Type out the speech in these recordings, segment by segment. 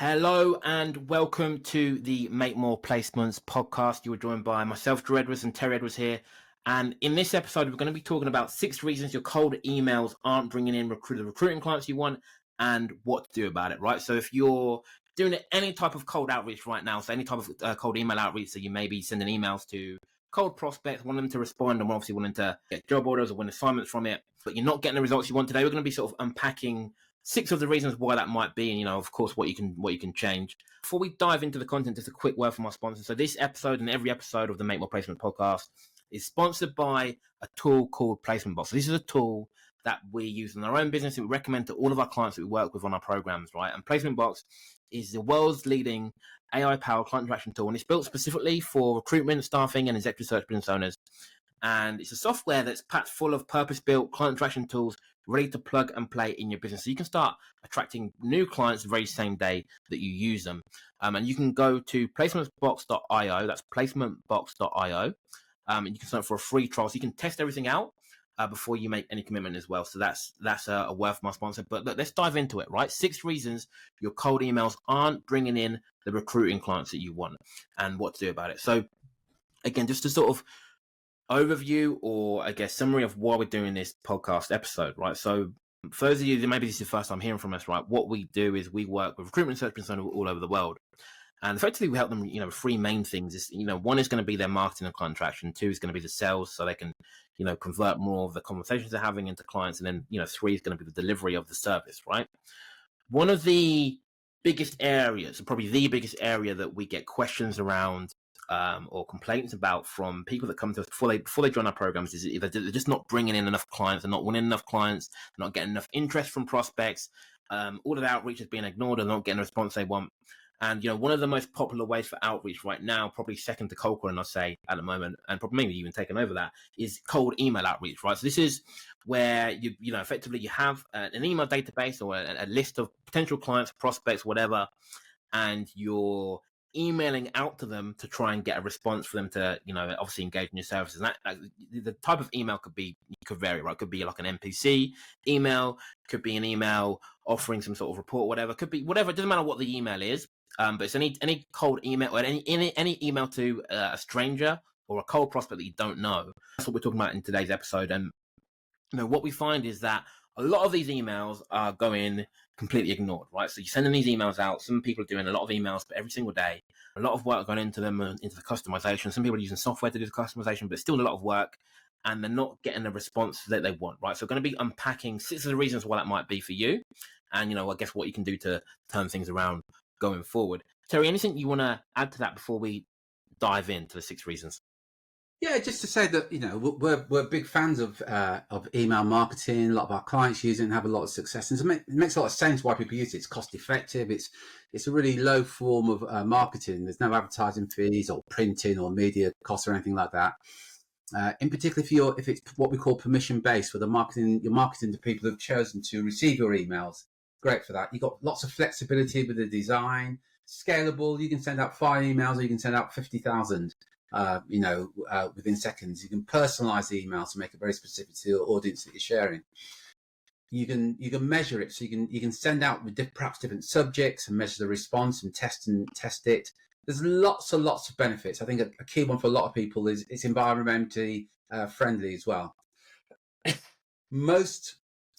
Hello and welcome to the Make More Placements podcast. You were joined by myself, Drew Edwards, and Terry Edwards here. And in this episode, we're going to be talking about 6 reasons your cold emails aren't bringing in the recruiting clients you want and what to do about it, right? So if you're doing any type of cold outreach right now, so any type of cold email outreach, so you may be sending emails to cold prospects, want them to respond, and obviously wanting to get job orders or win assignments from it, but you're not getting the results you want today, we're going to be sort of unpacking 6 of the reasons why that might be, and of course what you can change. Before we dive into the content, just a quick word from our sponsor. So this episode and every episode of the Make More Placement podcast is sponsored by a tool called PlacementBox. So this is a tool that we use in our own business and we recommend to all of our clients that we work with on our programs, right? And PlacementBox is the world's leading AI-powered client interaction tool, and it's built specifically for recruitment, staffing, and executive search business owners. And it's a software that's packed full of purpose-built client interaction tools ready to plug and play in your business. So you can start attracting new clients the very same day that you use them. And you can go to placementbox.io, that's placementbox.io, and you can sign up for a free trial. So you can test everything out before you make any commitment as well. So that's a word from our sponsor. But look, let's dive into it, right? 6 reasons your cold emails aren't bringing in the recruiting clients that you want and what to do about it. So again, just to sort of overview or I guess summary of why we're doing this podcast episode, right? So for those of you that maybe this is the first time hearing from us, right, what we do is we work with recruitment search business owners all over the world, and effectively we help them, with 3 main things. Is one is going to be their marketing and client attraction, 2 is going to be the sales, so they can convert more of the conversations they're having into clients, and then 3 is going to be the delivery of the service, right? One of the biggest areas, probably the biggest area that we get questions around or complaints about from people that come to us before they join our programs is either they're just not bringing in enough clients, they're not winning enough clients, they're not getting enough interest from prospects, all of the outreach is being ignored and not getting the response they want. And one of the most popular ways for outreach right now, probably second to cold calling, I'll say at the moment, and probably maybe even taken over that, is cold email outreach, right? So this is where you effectively you have an email database or a list of potential clients, prospects, whatever, and you're emailing out to them to try and get a response for them to obviously engage in your services. And that the type of email could vary, right? Could be like an NPC email, could be an email offering some sort of report, whatever, could be whatever. It doesn't matter what the email is, but it's any cold email or any email to a stranger or a cold prospect that you don't know. That's what we're talking about in today's episode. And what we find is that a lot of these emails are going completely ignored, right? So you're sending these emails out. Some people are doing a lot of emails every single day. A lot of work going into them, into the customization. Some people are using software to do the customization, but it's still a lot of work, and they're not getting the response that they want, right? So we're going to be unpacking 6 of the reasons why that might be for you, and I guess what you can do to turn things around going forward. Terry, anything you want to add to that before we dive into the 6 reasons? Yeah, just to say that we're big fans of email marketing. A lot of our clients use it and have a lot of success. And it makes a lot of sense why people use it. It's cost effective. It's a really low form of marketing. There's no advertising fees or printing or media costs or anything like that. In particular, if it's what we call permission based, where you're marketing to people who've chosen to receive your emails. Great for that. You've got lots of flexibility with the design, scalable. You can send out 5 emails or you can send out 50,000. Within seconds. You can personalize the email to make it very specific to your audience that you're sharing. You can measure it, so you can send out with perhaps different subjects and measure the response and test it. There's lots of benefits. I think a key one for a lot of people is it's environmentally friendly as well.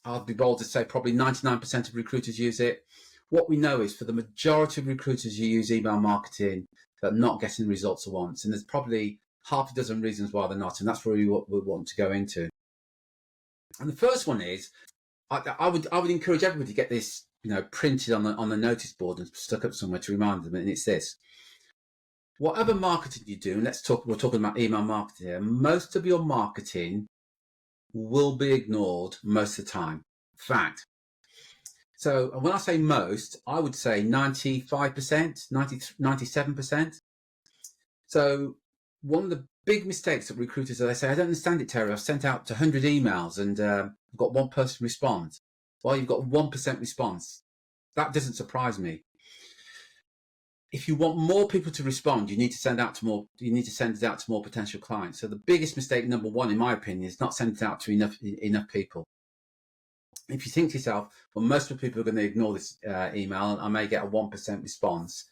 I'll be bold to say probably 99% of recruiters use it. What we know is for the majority of recruiters who use email marketing, they're not getting results at once. And there's probably half a dozen reasons why they're not. And that's really what we want to go into. And the first one is, I would encourage everybody to get this, printed on the notice board and stuck up somewhere to remind them. And it's this: whatever marketing you do, and we're talking about email marketing here, most of your marketing will be ignored most of the time. Fact. So when I say most, I would say 95%, 97%. So one of the big mistakes that recruiters, they say, I don't understand it, Terry. I've sent out 100 emails and I've got 1 person respond. Well, you've got 1% response. That doesn't surprise me. If you want more people to respond, you need to send it out to more potential clients. So the biggest mistake, number 1, in my opinion, is not sending it out to enough people. if you think to yourself, well, most of the people are going to ignore this email, and I may get a 1% response.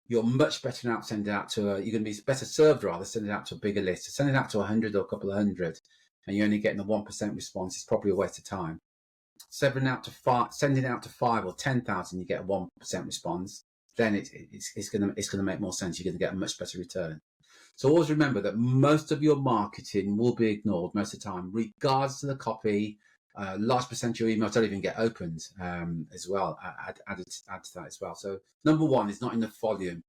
You're much better now sending it out to you're going to be better served rather sending it out to a bigger list. Sending it out to 100 or a couple of hundred, and you're only getting a 1% response is probably a waste of time. Sending out to 5 or 10,000, you get a 1% response. Then it's going to make more sense. You're going to get a much better return. So always remember that most of your marketing will be ignored most of the time, regards to the copy. Large percentage of your emails don't even get opened as well. Add to that as well. So number one is not enough volume.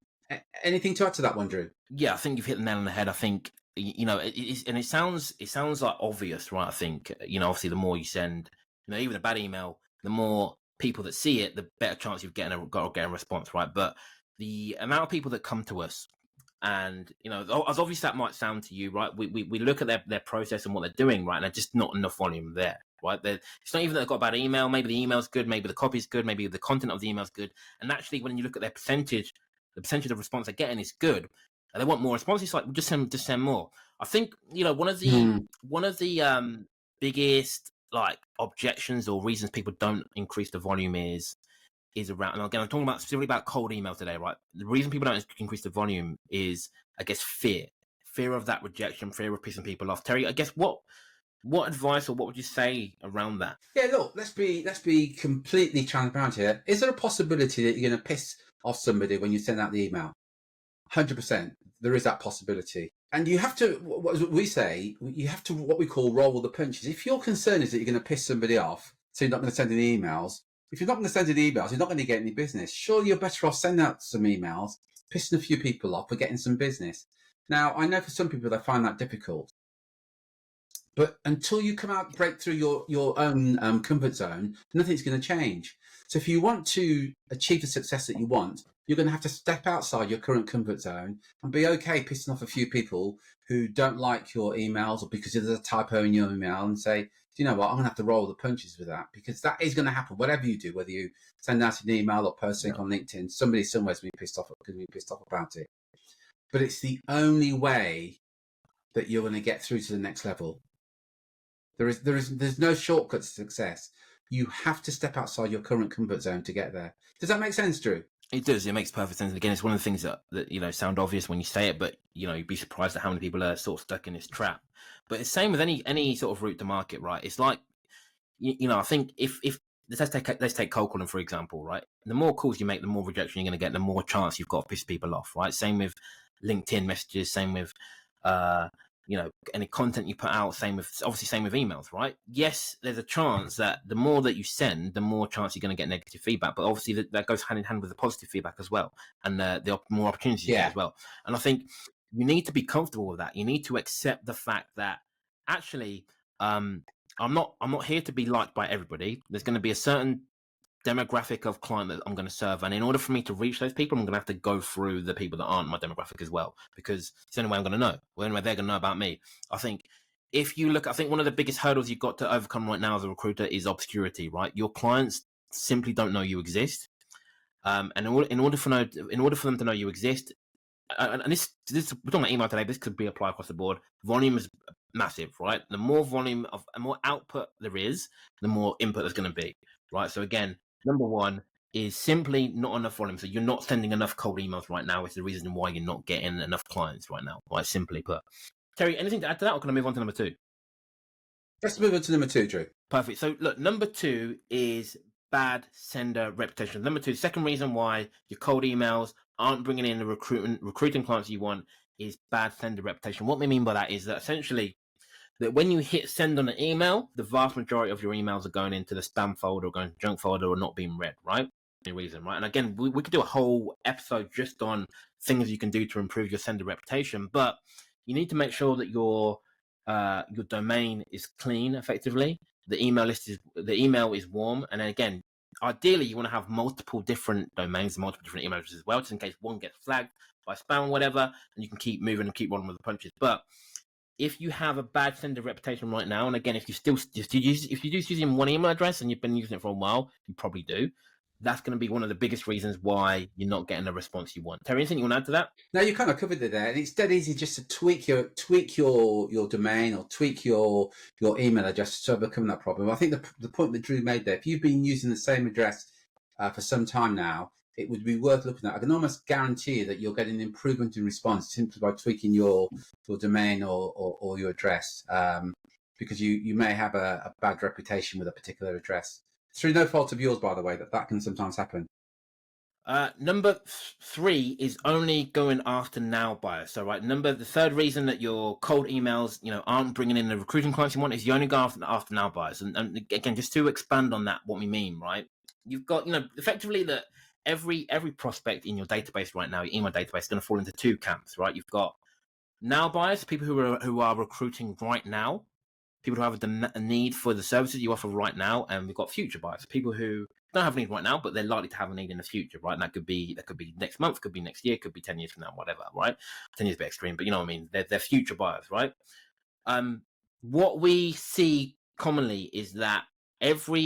Anything to add to that one, Drew? Yeah, I think you've hit the nail on the head. I think it sounds like obvious, right? I think obviously the more you send, even a bad email, the more people that see it, the better chance you've getting a response, right? But the amount of people that come to us, and as obvious that might sound to you, right? We look at their process and what they're doing, right? And there's just not enough volume there, right? It's not even that they've got a bad email. Maybe the email's good, maybe the copy's good, maybe the content of the email's good. And actually, when you look at their percentage, the percentage of response they're getting is good. And they want more responses. Like just send more. I think one of the biggest like objections or reasons people don't increase the volume is around, and again, I'm talking about specifically about cold emails today, right? The reason people don't increase the volume is, I guess, fear of that rejection, fear of pissing people off. Terry, I guess what advice or what would you say around that? Yeah, look, let's be completely transparent here. Is there a possibility that you're going to piss off somebody when you send out the email? 100%. There is that possibility. And you have to, what we say, you have to what we call roll the punches. If your concern is that you're going to piss somebody off, so you're not going to send any emails, if you're not going to send any emails, you're not going to get any business. Surely you're better off sending out some emails, pissing a few people off, but getting some business. Now, I know for some people they find that difficult. But until you break through your own comfort zone, nothing's going to change. So if you want to achieve the success that you want, you're going to have to step outside your current comfort zone and be okay pissing off a few people who don't like your emails or because there's a typo in your email, and say, do you know what, I'm going to have to roll the punches with that, because that is going to happen. Whatever you do, whether you send out an email or post something on LinkedIn, somebody somewhere's going to be pissed off about it. But it's the only way that you're going to get through to the next level. There's no shortcut to success. You have to step outside your current comfort zone to get there. Does that make sense, Drew? It does. It makes perfect sense. Again, it's one of the things that sound obvious when you say it, but you'd be surprised at how many people are sort of stuck in this trap. But it's same with any sort of route to market, right? It's like I think if let's take cold calling for example, right? The more calls you make, the more rejection you're going to get, the more chance you've got to piss people off, right? Same with LinkedIn messages, same with any content you put out, same with emails, right? Yes, there's a chance that the more that you send, the more chance you're going to get negative feedback, but obviously that goes hand in hand with the positive feedback as well, and the more opportunities you get as well. And I think you need to be comfortable with that. You need to accept the fact that actually I'm not here to be liked by everybody. There's going to be a certain demographic of client that I'm going to serve, and in order for me to reach those people, I'm going to have to go through the people that aren't my demographic as well, because it's the only way I'm going to know, the only way they're going to know about me. I think if you look, I think one of the biggest hurdles you've got to overcome right now as a recruiter is obscurity, right? Your clients simply don't know you exist, and in order for them to know you exist, and this we're talking about email today, this could be applied across the board. Volume is massive, right? The more volume of and more output there is, the more input there's going to be, right? So again, number one is simply not enough volume. So you're not sending enough cold emails right now. It's the reason why you're not getting enough clients right now, quite simply put. Terry, anything to add to that, or can I move on to number two? Let's move on to number two, Drew. Perfect. So look, number two is bad sender reputation. Number two, the second reason why your cold emails aren't bringing in the recruiting clients you want is bad sender reputation. What we mean by that is that essentially that when you hit send on an email, the vast majority of your emails are going into the spam folder or going to junk folder or not being read, right? Any reason, right? And again, we could do a whole episode just on things you can do to improve your sender reputation, but you need to make sure that your domain is clean effectively. The email is warm, and then again, ideally you want to have multiple different domains, multiple different email addresses as well, just in case one gets flagged by spam or whatever, and you can keep moving and keep rolling with the punches. But if you have a bad sender reputation right now, and again, if you do using one email address and you've been using it for a while, you probably do. that's going to be one of the biggest reasons why you're not getting the response you want. Terry, anything you want to add to that? No, you kind of covered it there, and it's dead easy just to tweak your domain or tweak your email address to overcome that problem. I think the point that Drew made there, if you've been using the same address for some time now, it would be worth looking at. I can almost guarantee that you'll get an improvement in response simply by tweaking your domain or your address, because you may have a bad reputation with a particular address. Through no fault of yours, by the way, that can sometimes happen. Number 3 is only going after now buyers. So, right, the third reason that your cold emails, aren't bringing in the recruiting clients you want is you only go after now buyers. And again, just to expand on that, what we mean, right? You've got, effectively that every prospect in your database right now, your email database, is going to fall into 2 camps, right? You've got now buyers, people who are recruiting right now, people who have a need for the services you offer right now, and we've got future buyers, people who don't have a need right now, but they're likely to have a need in the future, right? And that could be next month, could be next year, could be 10 years from now, whatever, right? 10 years is a bit extreme, but you know what I mean? They're future buyers, right? What we see commonly is that for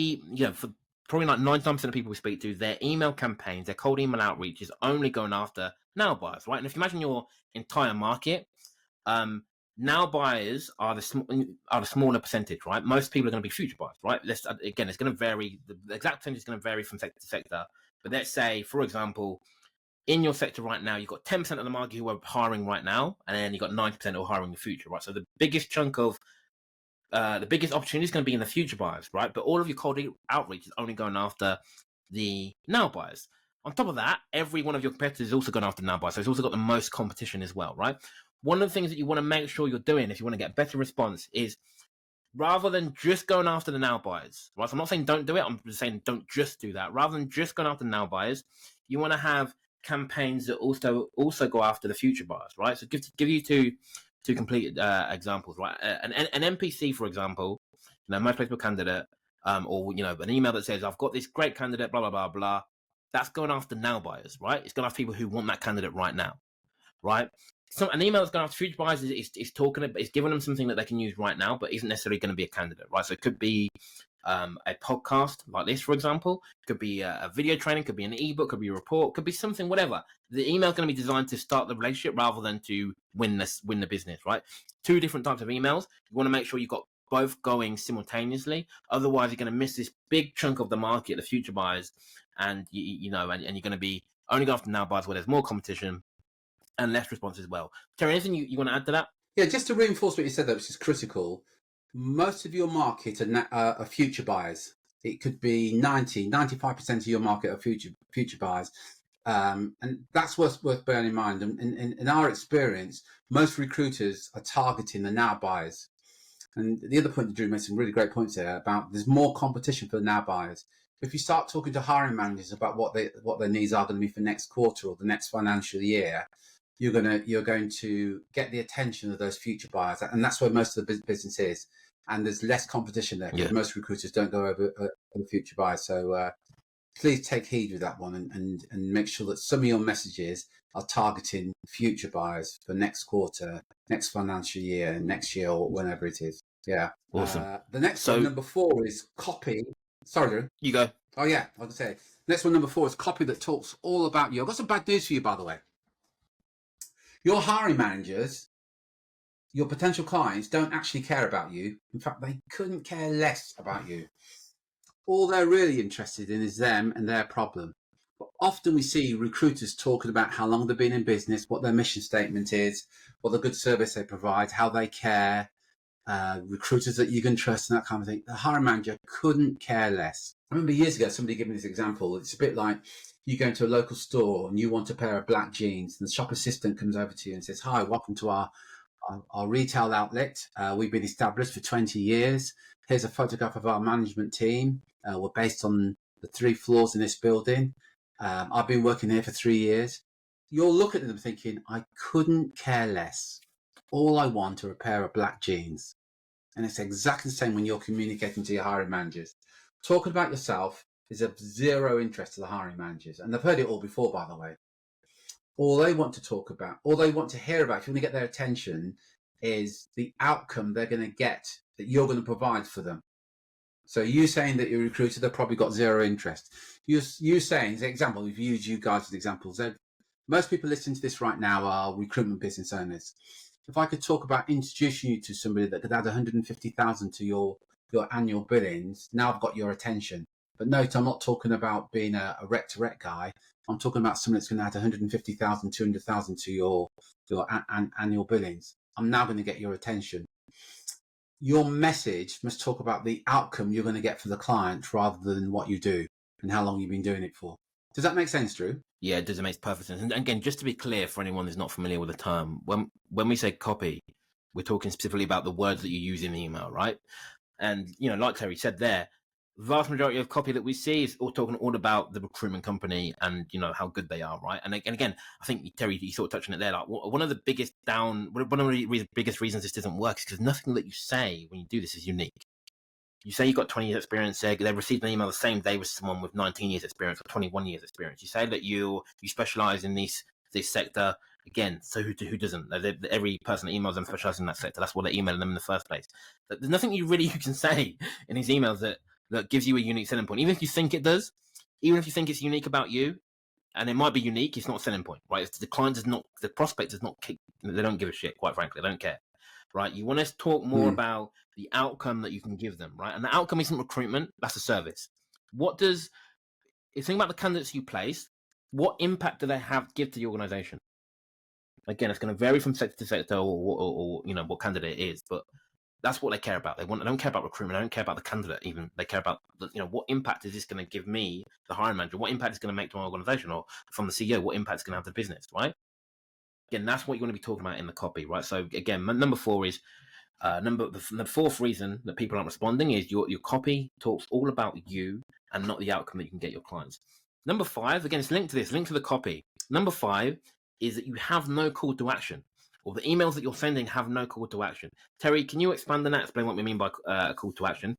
probably like 99% of people we speak to, their email campaigns, their cold email outreach is only going after now buyers, right? And if you imagine your entire market, now buyers are the smaller percentage, right? Most people are going to be future buyers, right? It's going to vary. The exact percentage is going to vary from sector to sector. But let's say, for example, in your sector right now, you've got 10% of the market who are hiring right now, and then you've got 90% who are hiring in the future, right? So the biggest chunk of the biggest opportunity is going to be in the future buyers, right? But all of your cold outreach is only going after the now buyers. On top of that, every one of your competitors is also going after now buyers, so it's also got the most competition as well, right? One of the things that you want to make sure you're doing if you want to get better response is, rather than just going after the now buyers, right? So I'm not saying don't do it. I'm just saying don't just do that. Rather than just going after now buyers, you want to have campaigns that also go after the future buyers, right? So give you two complete examples, right? An NPC, for example, most placeable candidate, or an email that says I've got this great candidate, blah blah blah blah. That's going after now buyers, right? It's going after people who want that candidate right now, right? So an email that's going after future buyers is talking, it's giving them something that they can use right now, but isn't necessarily going to be a candidate, right? So it could be a podcast like this, for example. It could be a video training, could be an ebook, could be a report, could be something, whatever. The email is going to be designed to start the relationship rather than to win the business, right? 2 different types of emails. You want to make sure you've got both going simultaneously. Otherwise, you're going to miss this big chunk of the market, the future buyers, and you're going to be only going after now buyers where there's more competition and less response as well. Terry, anything you want to add to that? Yeah, just to reinforce what you said, though, which is critical. Most of your market are future buyers. It could be 95% of your market are future buyers. And that's worth bearing in mind. And in our experience, most recruiters are targeting the now buyers. And the other point that Drew made some really great points there about there's more competition for the now buyers. If you start talking to hiring managers about what their needs are going to be for next quarter or the next financial year, you're going to get the attention of those future buyers, and that's where most of the business is. And there's less competition there because most recruiters don't go over the future buyers. So please take heed with that one, and make sure that some of your messages are targeting future buyers for next quarter, next financial year, next year, or whenever it is. Yeah, awesome. The next one, number 4, is copy. Sorry, Drew. You go. Oh yeah, I was going to say. Next one, number 4, is copy that talks all about you. I've got some bad news for you, by the way. Your hiring managers, your potential clients, don't actually care about you. In fact, they couldn't care less about you. All they're really interested in is them and their problem. But often we see recruiters talking about how long they've been in business, what their mission statement is, what the good service they provide, how they care, recruiters that you can trust, and that kind of thing. The hiring manager couldn't care less. I remember years ago somebody gave me this example. It's a bit like you go into a local store and you want a pair of black jeans, and the shop assistant comes over to you and says, "Hi, welcome to our retail outlet. We've been established for 20 years. Here's a photograph of our management team. We're based on the 3 floors in this building. I've been working here for 3 years." You'll look at them thinking, I couldn't care less. All I want are a pair of black jeans. And it's exactly the same when you're communicating to your hiring managers. Talking about yourself is of zero interest to the hiring managers. And they've heard it all before, by the way. All they want to talk about, all they want to hear about, if you want to get their attention, is the outcome they're going to get that you're going to provide for them. So you saying that you're a recruiter, they've probably got zero interest. You saying, as an example, we've used you guys as examples. Most people listening to this right now are recruitment business owners. If I could talk about introducing you to somebody that could add 150,000 to your annual billings, now I've got your attention. But note, I'm not talking about being a rec-to-rec guy. I'm talking about someone that's going to add 150,000, 200,000 to your annual billings. I'm now going to get your attention. Your message must talk about the outcome you're going to get for the client rather than what you do and how long you've been doing it for. Does that make sense, Drew? Yeah, it does. It makes perfect sense. And again, just to be clear for anyone who's not familiar with the term, when we say copy, we're talking specifically about the words that you use in the email, right? And, like Terry said there, the vast majority of copy that we see is all talking all about the recruitment company and, how good they are, right? And again, I think, Terry, you sort of touched on it there. Like, one of the biggest biggest reasons this doesn't work is because nothing that you say when you do this is unique. You say you've got 20 years experience, they received an email the same day with someone with 19 years experience or 21 years experience. You say that you specialize in this sector. Again, so who doesn't? Every person that emails them specializes in that sector. That's why they're emailing them in the first place. There's nothing you can say in these emails that gives you a unique selling point. Even if you think it does, even if you think it's unique about you, and it might be unique, it's not a selling point, right? The client does not, the prospect does not kick, they don't give a shit, quite frankly, they don't care, right? You want to talk more about the outcome that you can give them, right? And the outcome isn't recruitment, that's a service. If you think about the candidates you place, what impact do they give to the organization? Again, it's going to vary from sector to sector or what candidate it is, but that's what they care about. They don't care about recruitment. They don't care about the candidate even. They care about, what impact is this going to give me, the hiring manager? What impact is going to make to my organization? Or from the CEO, what impact is going to have to business, right? Again, that's what you want to be talking about in the copy, right? So again, number 4 is, the fourth reason that people aren't responding is your copy talks all about you and not the outcome that you can get your clients. Number 5, again, it's linked to the copy. Number 5 is that you have no call to action, or the emails that you're sending have no call to action. Terry, can you expand on that? Explain what we mean by call to action.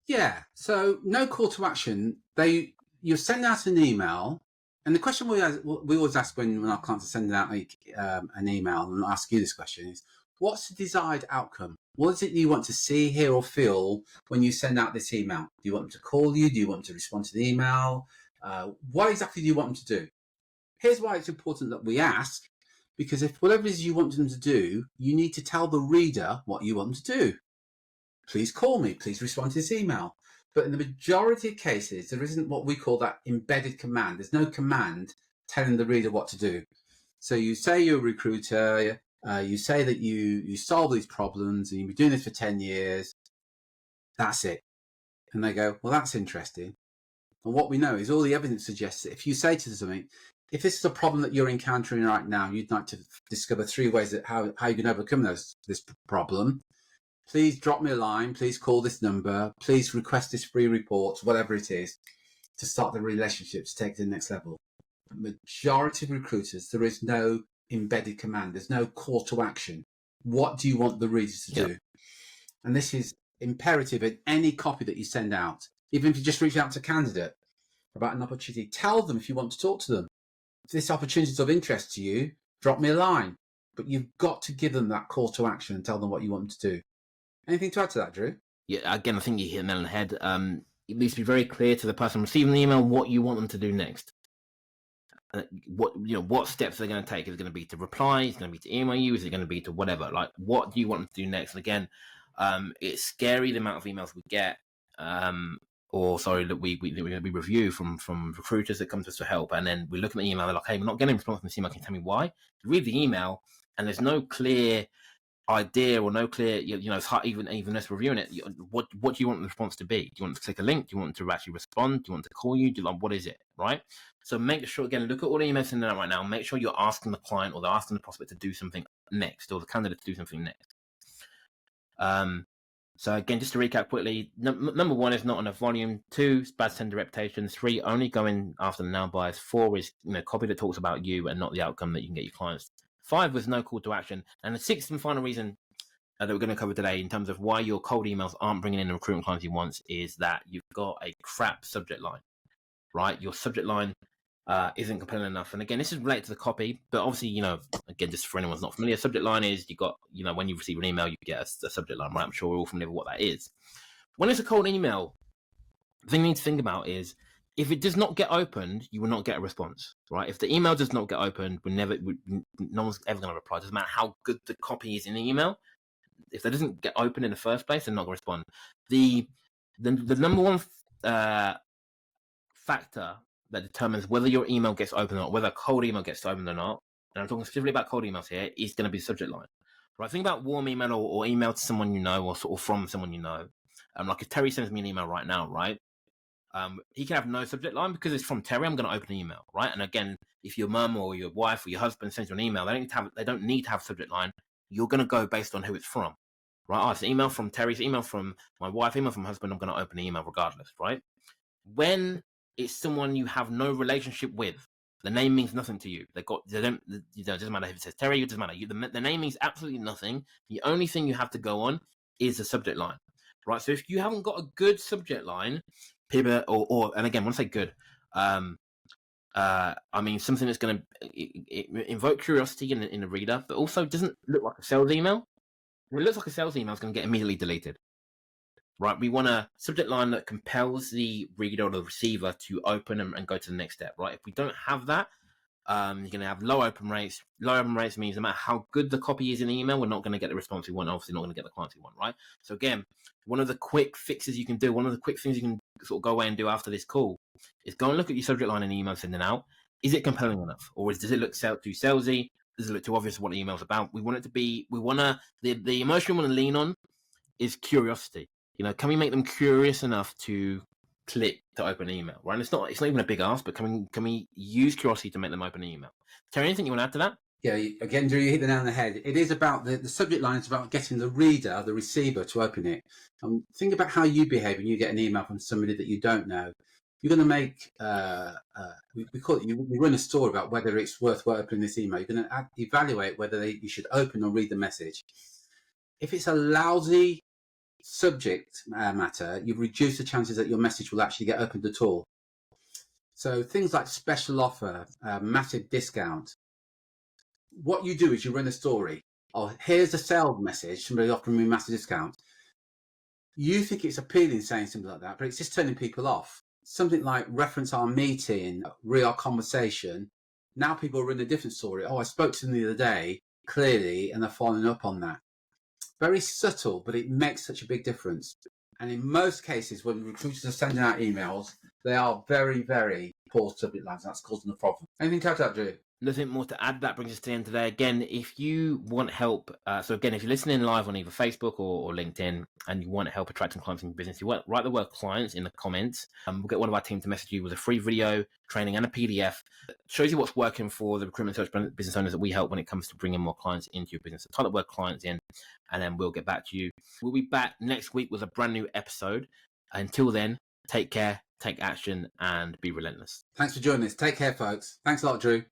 Yeah. So no call to action. You send out an email, and the question we always ask when our clients are sending out an email, and I'll ask you this question is, what's the desired outcome? What is it you want to see, hear, or feel when you send out this email? Do you want them to call you? Do you want them to respond to the email? What exactly do you want them to do? Here's why it's important that we ask, because if whatever it is you want them to do, you need to tell the reader what you want them to do. Please call me. Please respond to this email. But in the majority of cases, there isn't what we call that embedded command. There's no command telling the reader what to do. So you say you're a recruiter, you say that you solve these problems and you've been doing this for 10 years. That's it. And they go, well, that's interesting. And what we know is all the evidence suggests that if you say to them something, if this is a problem that you're encountering right now, you'd like to discover 3 ways that how you can overcome this problem. Please drop me a line. Please call this number. Please request this free report, whatever it is, to start the relationship to take it to the next level. The majority of recruiters, there is no embedded command. There's no call to action. What do you want the readers to do? And this is imperative in any copy that you send out. Even if you just reach out to a candidate about an opportunity, tell them if you want to talk to them. If this opportunity is of interest to you, drop me a line. But you've got to give them that call to action and tell them what you want them to do. Anything to add to that, Drew? Yeah, again, I think you hit the nail on the head. It needs to be very clear to the person receiving the email what you want them to do next. What steps they're going to take. Is it going to be to reply? Is it going to be to email you? Is it going to be to whatever? Like, what do you want them to do next? And again, it's scary the amount of emails we get, that we review from recruiters that come to us for help, and then we look at the email. They're like, "Hey, we're not getting a response from this email. Can you tell me why?" You read the email, and there's no clear idea or no clear, it's hard, even us reviewing it. What do you want the response to be? Do you want to click a link? Do you want to actually respond? Do you want to call you? What is it, right? So make sure, again, look at all the emails sending out right now. Make sure you're asking the client or they're asking the prospect to do something next, or the candidate to do something next. So again, just to recap quickly, number 1 is not enough volume. 2 is bad sender reputation. 3, only going after the now buyers. 4 is copy that talks about you and not the outcome that you can get your clients. 5 was no call to action. And the 6th and final reason that we're going to cover today in terms of why your cold emails aren't bringing in the recruitment clients you want is that you've got a crap subject line, right? Your subject line isn't compelling enough. And again, this is related to the copy, but obviously, again, just for anyone who's not familiar, subject line is you got, when you receive an email, you get a subject line, right? I'm sure we're all familiar with what that is. when it's a cold email, the thing you need to think about is if it does not get opened, you will not get a response, right? If the email does not get opened, no one's ever going to reply. It doesn't matter how good the copy is in the email. If that doesn't get open in the first place, they're not going to respond. The number one factor that determines whether your email gets opened or not, whether a cold email gets opened or not, and I'm talking specifically about cold emails here, is going to be the subject line. Right? Think about warm email or email to someone you know or sort of from someone you know. Like if Terry sends me an email right now, right? He can have no subject line because it's from Terry. I'm going to open an email, right? And again, if your mum or your wife or your husband sends you an email, they don't need to have subject line. You're going to go based on who it's from, right? Oh, it's an email from Terry, it's an email from my wife, email from my husband. I'm going to open the email regardless, right? When it's someone you have no relationship with, the name means nothing to you. It doesn't matter if it says Terry, it doesn't matter. The name means absolutely nothing. The only thing you have to go on is the subject line, right? So if you haven't got a good subject line, people, and again, when I say good, I mean something that's going to invoke curiosity in the reader, but also doesn't look like a sales email. If it looks like a sales email, it's going to get immediately deleted. Right, we want a subject line that compels the reader or the receiver to open and go to the next step. Right, if we don't have that, you're going to have low open rates. Low open rates means no matter how good the copy is in the email, we're not going to get the response we want. Obviously, not going to get the clients we want. Right. So again, one of the quick fixes you can do, one of the quick things you can sort of go away and do after this call, is go and look at your subject line in the email sending out. Is it compelling enough, or does it look too salesy? Does it look too obvious what the email's about? We want it to be. We want to the emotion we want to lean on is curiosity. Can we make them curious enough to click to open an email? Right? And it's not even a big ask, but can we use curiosity to make them open an email? Terry, anything you want to add to that? Yeah, again, Drew, you hit the nail on the head. It is about the subject line is about getting the reader, the receiver, to open it. Think about how you behave when you get an email from somebody that you don't know. You're going to make, we call it, you run a story about whether it's worth opening this email. You're going to evaluate whether you should open or read the message. If it's a lousy subject matter, you've reduced the chances that your message will actually get opened at all. So things like special offer, massive discount. What you do is you run a story. Oh, here's a sales message, somebody offering me a massive discount. You think it's appealing saying something like that, but it's just turning people off. Something like reference our meeting, real conversation. Now people run a different story. Oh, I spoke to them the other day, clearly, and they're following up on that. Very subtle, but it makes such a big difference. And in most cases, when recruiters are sending out emails, they are very, very poor subject lines. That's causing a problem. Anything to add to that, Drew? Nothing more to add. That brings us to the end today. Again, if you want help, so again, if you're listening live on either Facebook or LinkedIn and you want help attracting clients in your business, you write the word clients in the comments. We'll get one of our team to message you with a free video training and a PDF that shows you what's working for the recruitment search business owners that we help when it comes to bringing more clients into your business. So type the word clients in and then we'll get back to you. We'll be back next week with a brand new episode. Until then, take care, take action, and be relentless. Thanks for joining us. Take care, folks. Thanks a lot, Drew.